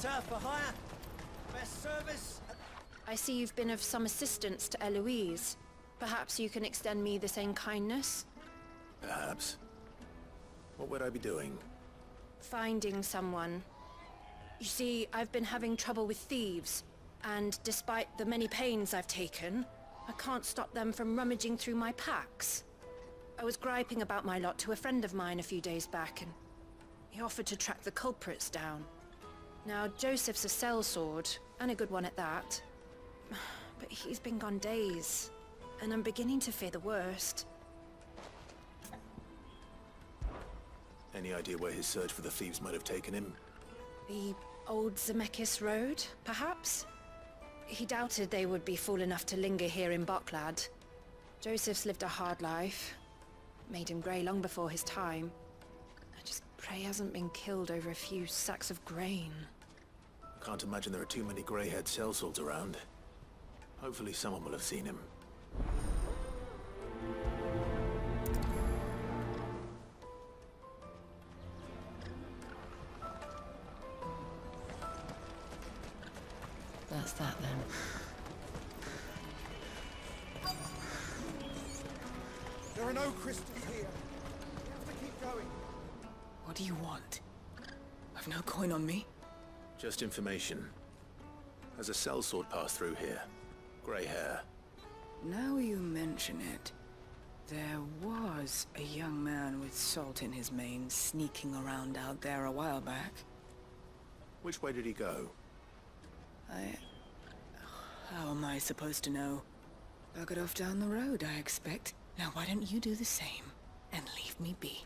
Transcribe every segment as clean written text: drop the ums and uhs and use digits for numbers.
Porter for hire. Best service. I see you've been of some assistance to Eloise. Perhaps you can extend me the same kindness? Perhaps. What would I be doing? Finding someone. You see, I've been having trouble with thieves, and despite the many pains I've taken, I can't stop them from rummaging through my packs. I was griping about my lot to a friend of mine a few days back, and he offered to track the culprits down. Now, Joseph's a sellsword, and a good one at that. But he's been gone days, and I'm beginning to fear the worst. Any idea where his search for the thieves might have taken him? The old Zemeckis Road, perhaps? He doubted they would be fool enough to linger here in Boklad. Joseph's lived a hard life. Made him grey long before his time. I just pray he hasn't been killed over a few sacks of grain. I can't imagine there are too many grey-haired sellswords around. Hopefully someone will have seen him. That's that then. There are no crystals here. We have to keep going. What do you want? I've no coin on me. Just information. Has a sellsword passed through here? Grey hair. Now you mention it, there was a young man with salt in his mane sneaking around out there a while back. Which way did he go? How am I supposed to know? Buggered off down the road, I expect. Now why don't you do the same, and leave me be?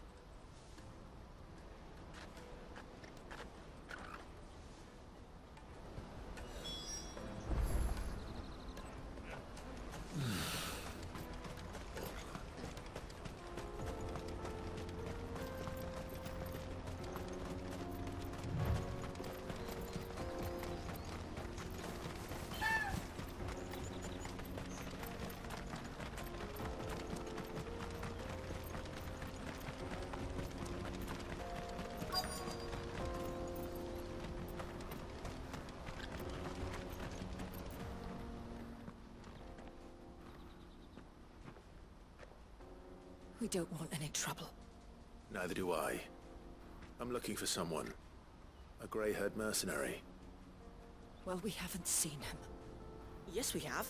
We don't want any trouble. Neither do I. I'm looking for someone. A grey-haired mercenary. Well, we haven't seen him. Yes, we have.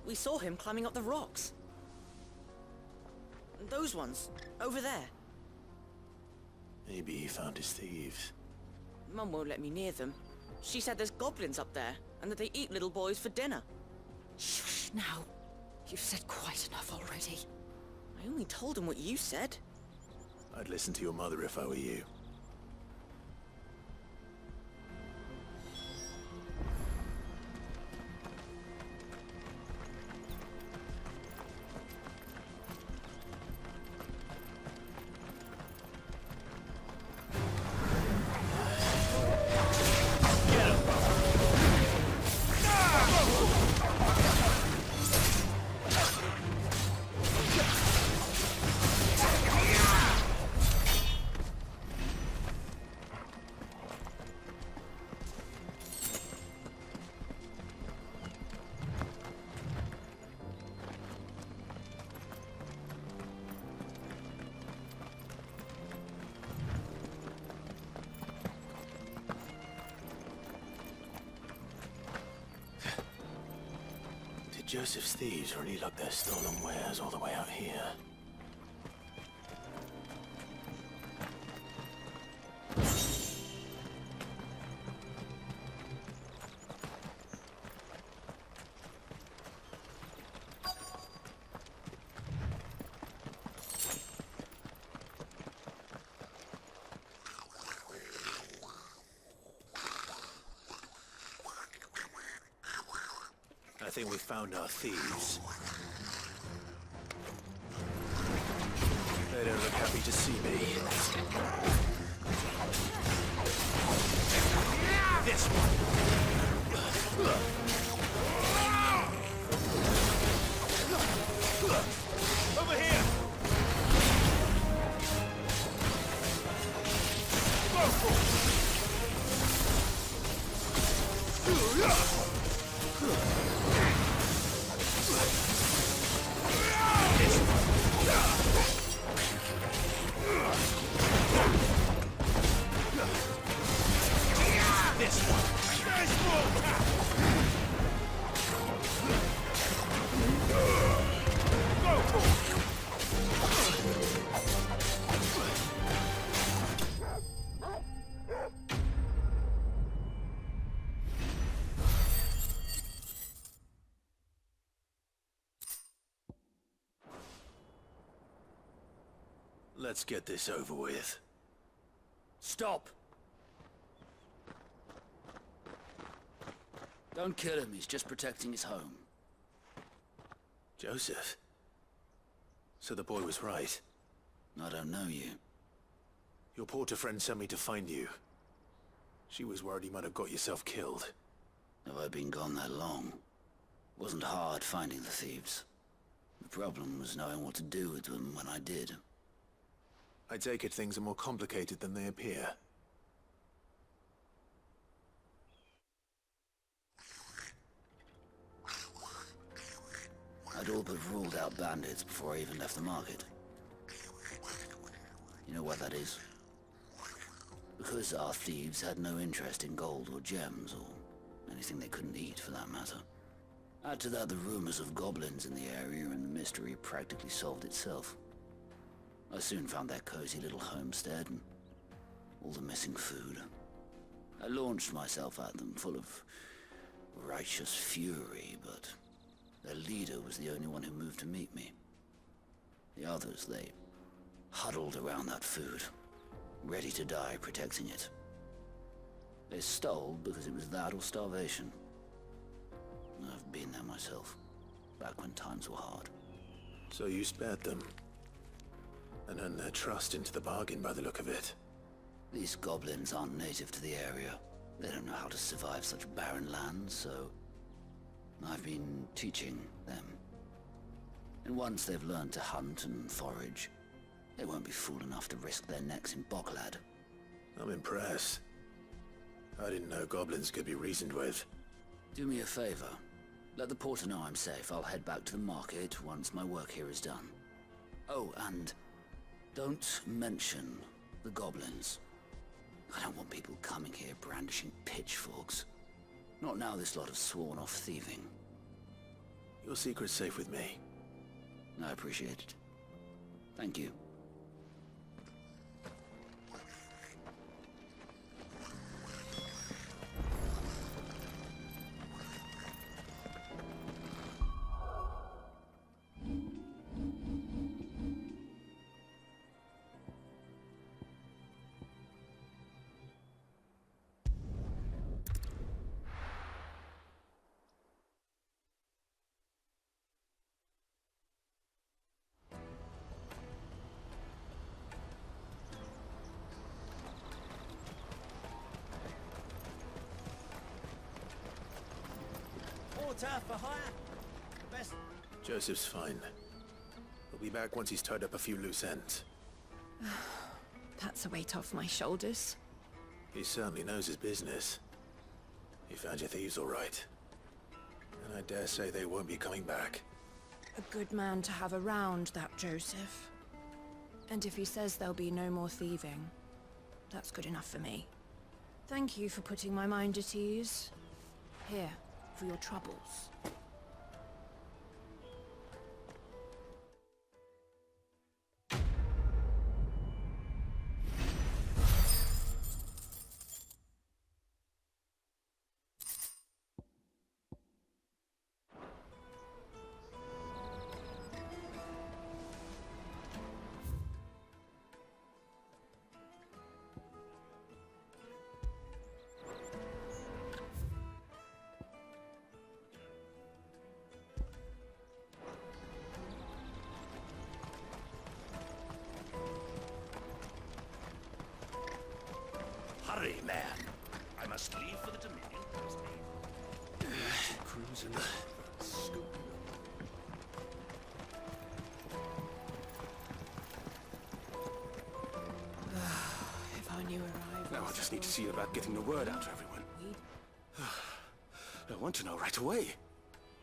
We saw him climbing up the rocks. Those ones, over there. Maybe he found his thieves. Mum won't let me near them. She said there's goblins up there, and that they eat little boys for dinner. Shh, now. You've said quite enough already. I only told him what you said. I'd listen to your mother if I were you. Joseph's thieves really lug their stolen wares all the way out here. I think we found our thieves. They don't look happy to see me. This one. Over here! Go for it! Let's get this over with. Stop! Don't kill him, he's just protecting his home. Joseph? So the boy was right. I don't know you. Your porter friend sent me to find you. She was worried you might have got yourself killed. Have I been gone that long? Wasn't hard finding the thieves. The problem was knowing what to do with them when I did. I take it things are more complicated than they appear. I'd all but ruled out bandits before I even left the market. You know what that is? Because our thieves had no interest in gold or gems, or anything they couldn't eat for that matter. Add to that the rumors of goblins in the area and the mystery practically solved itself. I soon found their cozy little homestead and all the missing food. I launched myself at them full of righteous fury, but their leader was the only one who moved to meet me. The others, they huddled around that food, ready to die protecting it. They stole because it was that or starvation. I've been there myself, back when times were hard. So you spared them? And earned their trust into the bargain by the look of it. These goblins aren't native to the area. They don't know how to survive such barren lands, so I've been teaching them. And once they've learned to hunt and forage, they won't be fool enough to risk their necks in Bocklad. I'm impressed. I didn't know goblins could be reasoned with. Do me a favor. Let the porter know I'm safe. I'll head back to the market once my work here is done. Oh, and don't mention the goblins. I don't want people coming here brandishing pitchforks. Not now this lot have sworn off thieving. Your secret's safe with me. I appreciate it. Thank you. For hire. The best. Joseph's fine. He'll be back once he's tied up a few loose ends. That's a weight off my shoulders. He certainly knows his business. You found your thieves all right. And I dare say they won't be coming back. A good man to have around, that Joseph. And if he says there'll be no more thieving, that's good enough for me. Thank you for putting my mind at ease. Here, for your troubles. Hurry, man. I must leave for the Dominion. Cruising. If only were I. Now I just need to see about getting the word out to everyone. I want to know right away.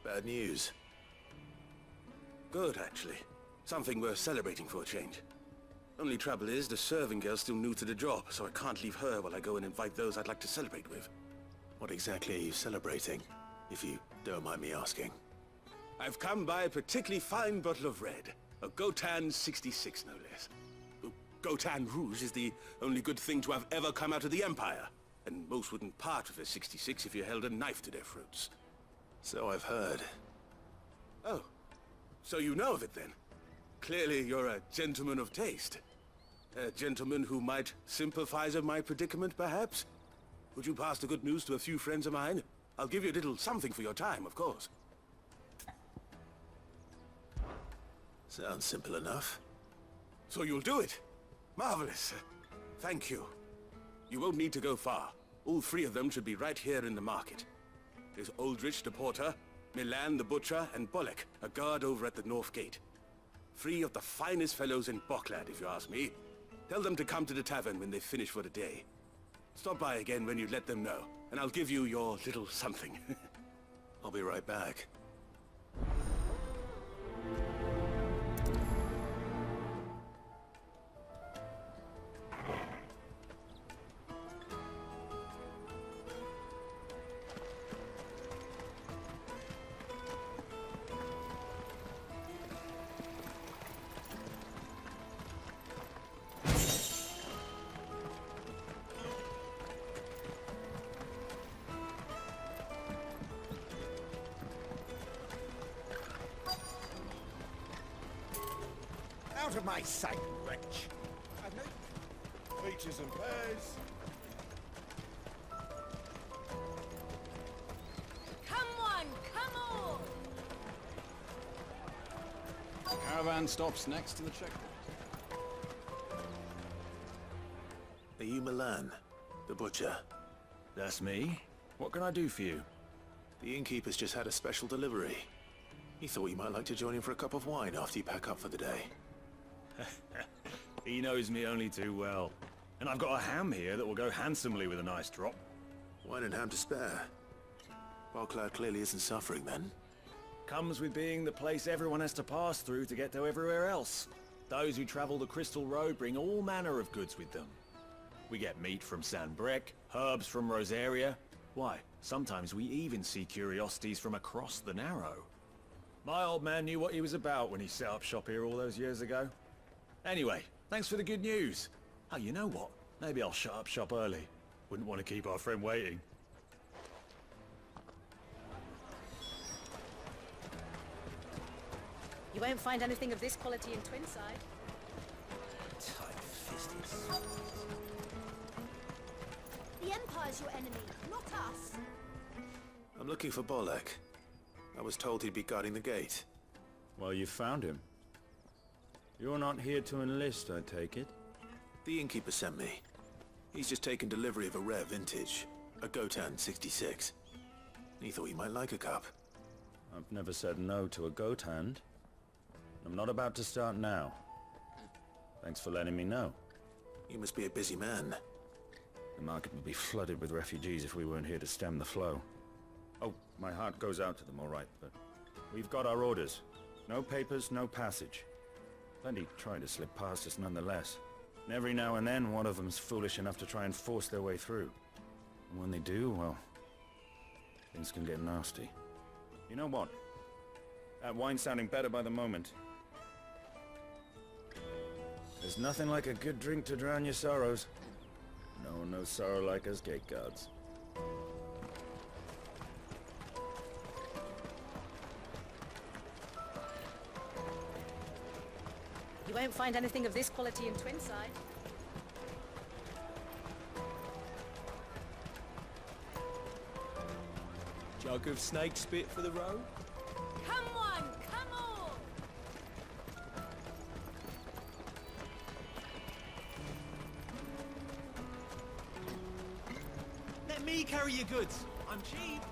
Bad news. Good, actually. Something worth celebrating for a change. Only trouble is, the serving girl's still new to the job, so I can't leave her while I go and invite those I'd like to celebrate with. What exactly are you celebrating, if you don't mind me asking? I've come by a particularly fine bottle of red. A Gostam 66, no less. Gostam Rouge is the only good thing to have ever come out of the Empire. And most wouldn't part with a 66 if you held a knife to their throats. So I've heard. Oh, so you know of it then? Clearly you're a gentleman of taste. A gentleman who might sympathize with my predicament, perhaps? Would you pass the good news to a few friends of mine? I'll give you a little something for your time, of course. Sounds simple enough. So you'll do it? Marvelous. Thank you. You won't need to go far. All three of them should be right here in the market. There's Aldrich the porter, Milan the butcher, and Bolek, a guard over at the north gate. Three of the finest fellows in Boklad, if you ask me. Tell them to come to the tavern when they finish for the day. Stop by again when you let them know, and I'll give you your little something. I'll be right back. Out of my sight, wretch! I've no peaches and pears. Come on, come on! The caravan stops next to the checkpoint. Are you Milan, the butcher? That's me. What can I do for you? The innkeeper's just had a special delivery. He thought you might like to join him for a cup of wine after you pack up for the day. He knows me only too well. And I've got a ham here that will go handsomely with a nice drop. Wine and ham to spare. Boklad clearly isn't suffering then. Comes with being the place everyone has to pass through to get to everywhere else. Those who travel the Crystal Road bring all manner of goods with them. We get meat from Sanbrek, herbs from Rosaria. Why, sometimes we even see curiosities from across the Narrow. My old man knew what he was about when he set up shop here all those years ago. Anyway, thanks for the good news. Oh, you know what? Maybe I'll shut up shop early. Wouldn't want to keep our friend waiting. You won't find anything of this quality in Twinside. Tight-fisted. The Empire's your enemy, not us. I'm looking for Bolek. I was told he'd be guarding the gate. Well, you found him. You're not here to enlist, I take it? The innkeeper sent me. He's just taken delivery of a rare vintage, a Gostam 66. He thought you might like a cup. I've never said no to a goat hand. I'm not about to start now. Thanks for letting me know. You must be a busy man. The market would be flooded with refugees if we weren't here to stem the flow. Oh, my heart goes out to them, all right, but we've got our orders. No papers, no passage. Plenty try to slip past us nonetheless. And every now and then, one of them's foolish enough to try and force their way through. And when they do, well, things can get nasty. You know what? That wine's sounding better by the moment. There's nothing like a good drink to drown your sorrows. No sorrow like us gate guards. You won't find anything of this quality in Twinside. Jug of snake spit for the road? Come on, come on! Let me carry your goods. I'm cheap.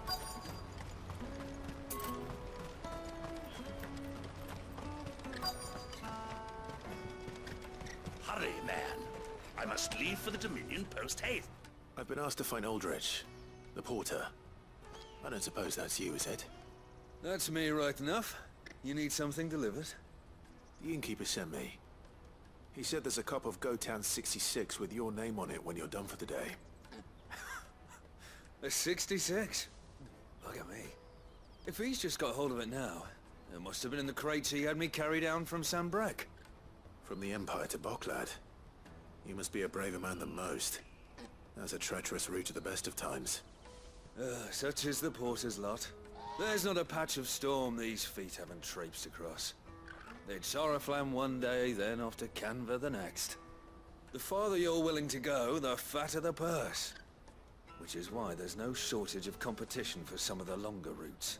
Hurry, man. I must leave for the Dominion post-haste. I've been asked to find Aldrich, the porter. I don't suppose that's you, is it? That's me right enough. You need something delivered? The innkeeper sent me. He said there's a cup of Gotan 66 with your name on it when you're done for the day. A 66? Look at me. If he's just got hold of it now, it must have been in the crates he had me carry down from Sambrek. From the Empire to Boklad. You must be a braver man than most. That's a treacherous route at the best of times. Such is the porter's lot. There's not a patch of storm these feet haven't traipsed across. They'd Soraflam one day, then off to Canva the next. The farther you're willing to go, the fatter the purse. Which is why there's no shortage of competition for some of the longer routes.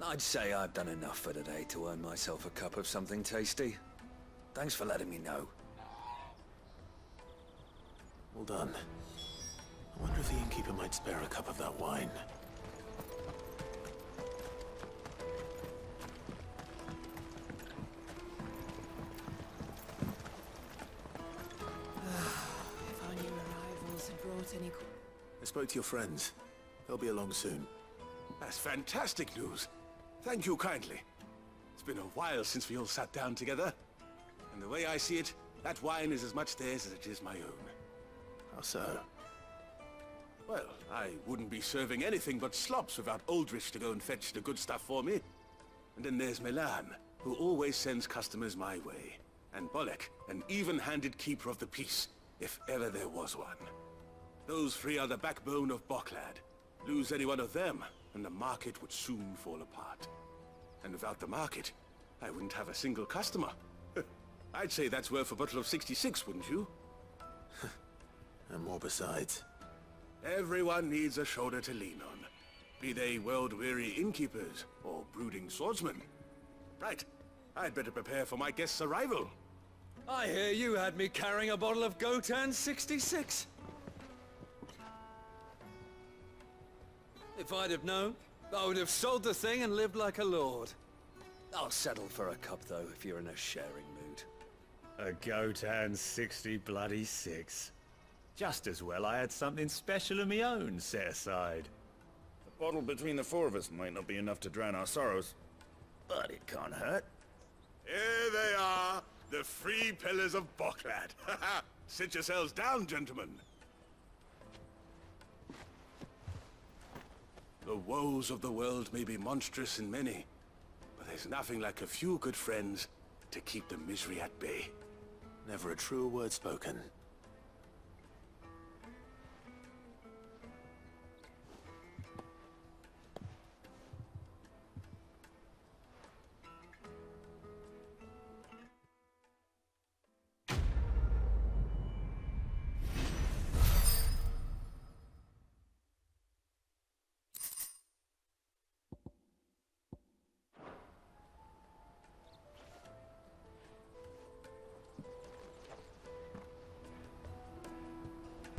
I'd say I've done enough for today to earn myself a cup of something tasty. Thanks for letting me know. Well done. I wonder if the innkeeper might spare a cup of that wine. If our new arrivals had brought any... I spoke to your friends. They'll be along soon. That's fantastic news. Thank you kindly. It's been a while since we all sat down together. And the way I see it, that wine is as much theirs as it is my own. How so? Well, I wouldn't be serving anything but slops without Aldrich to go and fetch the good stuff for me. And then there's Milan, who always sends customers my way. And Bolek, an even-handed keeper of the peace, if ever there was one. Those three are the backbone of Boklad. Lose any one of them, and the market would soon fall apart. And without the market, I wouldn't have a single customer. I'd say that's worth a bottle of 66, wouldn't you? And more besides. Everyone needs a shoulder to lean on. Be they world-weary innkeepers or brooding swordsmen. Right, I'd better prepare for my guest's arrival. I hear you had me carrying a bottle of Gotan 66. If I'd have known, I would have sold the thing and lived like a lord. I'll settle for a cup, though, if you're in a sharing mood. A Gotan 66. Just as well I had something special of my own set aside. A bottle between the four of us might not be enough to drown our sorrows, but it can't hurt. Here they are, the three pillars of Boklad. Sit yourselves down, gentlemen. The woes of the world may be monstrous in many, but there's nothing like a few good friends to keep the misery at bay. Never a truer word spoken.